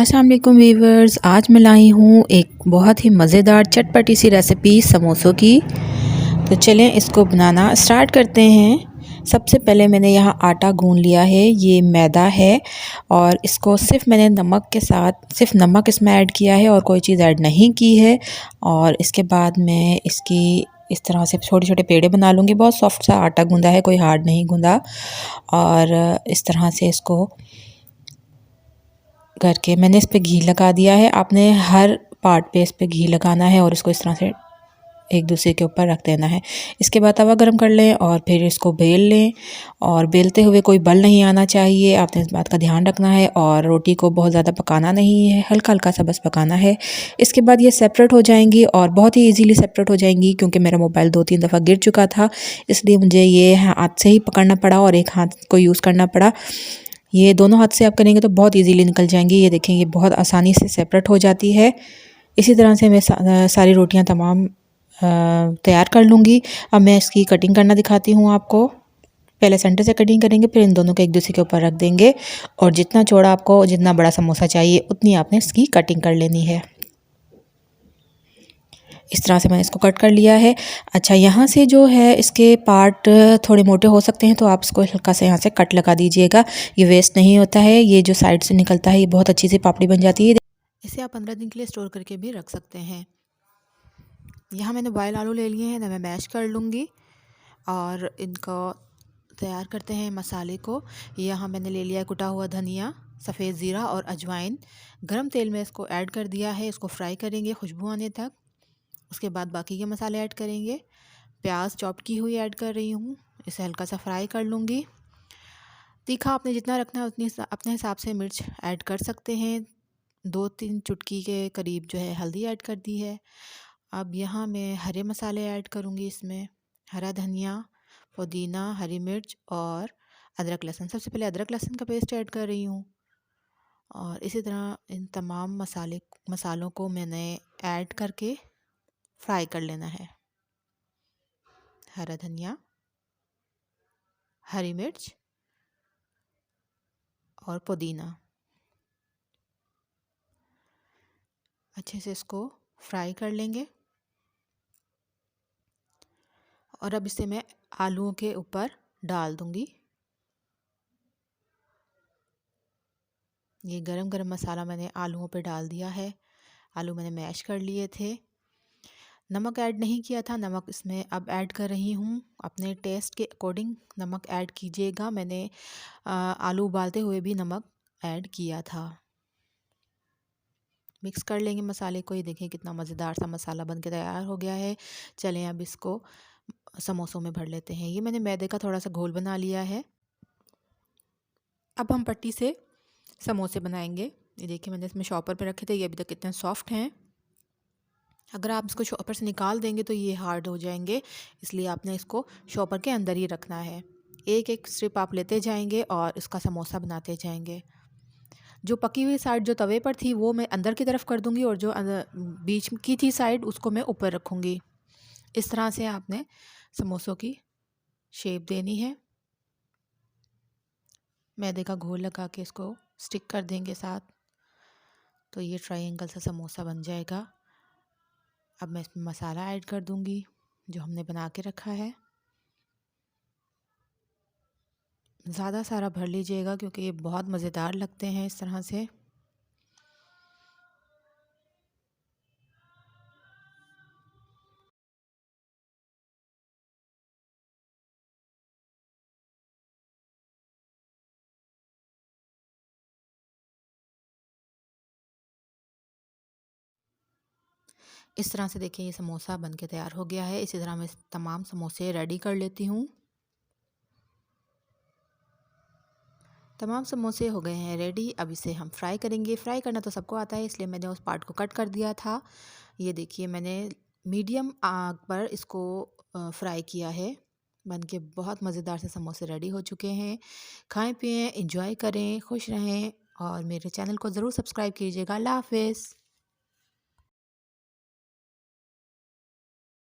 अस्सलाम वालेकुम वीवर्स, आज मैं लाई हूँ एक बहुत ही मज़ेदार चटपटी सी रेसिपी समोसों की। तो चलें इसको बनाना स्टार्ट करते हैं। सबसे पहले मैंने यहाँ आटा गूंद लिया है, ये मैदा है और इसको सिर्फ मैंने नमक के साथ सिर्फ नमक इसमें ऐड किया है और कोई चीज़ ऐड नहीं की है। और इसके बाद मैं इसकी इस तरह से छोटे छोटे पेड़े बना लूँगी। बहुत सॉफ्ट सा आटा गूंदा है, कोई हार्ड नहीं गूंदा। और इस तरह से इसको करके मैंने इस पे घी लगा दिया है। आपने हर पार्ट पे इस पे घी लगाना है और इसको इस तरह से एक दूसरे के ऊपर रख देना है। इसके बाद तवा गरम कर लें और फिर इसको बेल लें। और बेलते हुए कोई बल नहीं आना चाहिए, आपने इस बात का ध्यान रखना है। और रोटी को बहुत ज़्यादा पकाना नहीं है, हल्का हल्का सा बस पकाना है। इसके बाद ये सेपरेट हो जाएंगी और बहुत ही ईजीली सेपरेट हो जाएंगी, क्योंकि मेरा मोबाइल 2-3 दफ़ा गिर चुका था, इसलिए मुझे ये हाथ से ही पकड़ना पड़ा और एक हाथ को यूज़ करना पड़ा। ये दोनों हाथ से आप करेंगे तो बहुत इजीली निकल जाएंगी। ये देखें, ये बहुत आसानी से सेपरेट हो जाती है। इसी तरह से मैं सारी रोटियां तमाम तैयार कर लूँगी। अब मैं इसकी कटिंग करना दिखाती हूँ आपको। पहले सेंटर से कटिंग करेंगे, फिर इन दोनों को एक दूसरे के ऊपर रख देंगे और जितना चौड़ा आपको, जितना बड़ा समोसा चाहिए उतनी आपने इसकी कटिंग कर लेनी है। इस तरह से मैंने इसको कट कर लिया है। अच्छा, यहाँ से जो है इसके पार्ट थोड़े मोटे हो सकते हैं, तो आप इसको हल्का से यहाँ से कट लगा दीजिएगा। ये वेस्ट नहीं होता है, ये जो साइड से निकलता है ये बहुत अच्छी सी पापड़ी बन जाती है। इसे आप 15 दिन के लिए स्टोर करके भी रख सकते हैं। यहाँ मैंने बॉयल आलू ले लिए हैं, मैं मैश कर लूँगी और इनको तैयार करते हैं मसाले को। यहाँ मैंने ले लिया है कुटा हुआ धनिया, सफ़ेद ज़ीरा और अजवाइन। गरम तेल में इसको ऐड कर दिया है, इसको फ्राई करेंगे खुशबू आने तक। उसके बाद बाकी के मसाले ऐड करेंगे। प्याज चॉप की हुई ऐड कर रही हूँ, इसे हल्का सा फ्राई कर लूँगी। तीखा आपने जितना रखना है उतनी अपने हिसाब से मिर्च ऐड कर सकते हैं। 2-3 चुटकी के करीब जो है हल्दी ऐड कर दी है। अब यहाँ मैं हरे मसाले ऐड करूँगी इसमें, हरा धनिया, पुदीना, हरी मिर्च और अदरक लहसुन। सबसे पहले अदरक लहसुन का पेस्ट ऐड कर रही हूँ और इसी तरह इन तमाम मसालों को मैंने ऐड करके फ्राई कर लेना है। हरा धनिया, हरी मिर्च और पुदीना, अच्छे से इसको फ्राई कर लेंगे। और अब इसे मैं आलूओं के ऊपर डाल दूंगी। ये गरम गरम मसाला मैंने आलूओं पे डाल दिया है। आलू मैंने मैश कर लिए थे। नमक ऐड नहीं किया था, नमक इसमें अब ऐड कर रही हूँ। अपने टेस्ट के अकॉर्डिंग नमक ऐड कीजिएगा। मैंने आलू उबालते हुए भी नमक ऐड किया था। मिक्स कर लेंगे मसाले को। ये देखिए कितना मज़ेदार सा मसाला बन के तैयार हो गया है। चलें अब इसको समोसों में भर लेते हैं। ये मैंने मैदे का थोड़ा सा घोल बना लिया है। अब हम पट्टी से समोसे बनाएंगे। ये देखिए मैंने इसमें शॉपर पे रखे थे, ये अभी तक कितने सॉफ्ट हैं। अगर आप इसको शॉपर से निकाल देंगे तो ये हार्ड हो जाएंगे, इसलिए आपने इसको शॉपर के अंदर ही रखना है। एक एक स्ट्रिप आप लेते जाएंगे और इसका समोसा बनाते जाएंगे। जो पकी हुई साइड जो तवे पर थी वो मैं अंदर की तरफ कर दूंगी और जो बीच की थी साइड उसको मैं ऊपर रखूँगी। इस तरह से आपने समोसों की शेप देनी है। मैदे का घोल लगा के इसको स्टिक कर देंगे साथ, तो ये ट्रायंगल सा समोसा बन जाएगा। अब मैं इसमें मसाला ऐड कर दूंगी जो हमने बना के रखा है। ज़्यादा सारा भर लीजिएगा क्योंकि ये बहुत मज़ेदार लगते हैं इस तरह से। इस तरह से देखिए ये समोसा बन के तैयार हो गया है। इसी तरह मैं तमाम समोसे रेडी कर लेती हूँ। तमाम समोसे हो गए हैं रेडी। अब इसे हम फ्राई करेंगे। फ्राई करना तो सबको आता है, इसलिए मैंने उस पार्ट को कट कर दिया था। ये देखिए मैंने मीडियम आग पर इसको फ्राई किया है। बन के बहुत मज़ेदार से समोसे रेडी हो चुके हैं। खाएं पिएं, एंजॉय करें, खुश रहें और मेरे चैनल को ज़रूर सब्सक्राइब कीजिएगा। अल्लाह हाफ़िज़।